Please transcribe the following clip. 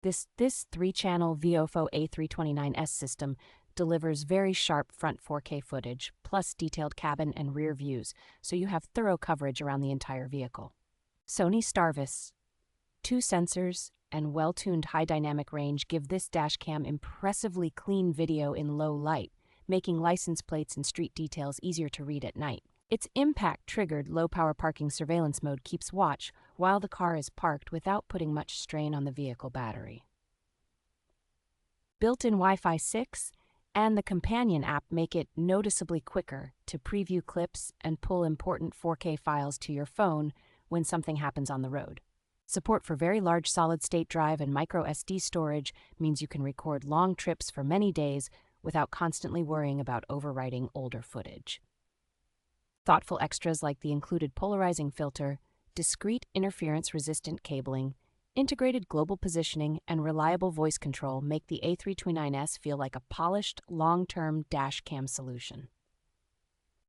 This 3-channel VIOFO A329S system delivers very sharp front 4K footage, plus detailed cabin and rear views, so you have thorough coverage around the entire vehicle. Sony Starvis. 2 sensors and well-tuned high dynamic range give this dashcam impressively clean video in low light, making license plates and street details easier to read at night. Its impact-triggered low-power parking surveillance mode keeps watch while the car is parked without putting much strain on the vehicle battery. Built-in Wi-Fi 6 and the companion app make it noticeably quicker to preview clips and pull important 4K files to your phone when something happens on the road. Support for very large solid-state drive and micro SD storage means you can record long trips for many days without constantly worrying about overwriting older footage. Thoughtful extras like the included polarizing filter, discrete interference-resistant cabling, integrated global positioning, and reliable voice control make the A329S feel like a polished, long-term dash cam solution.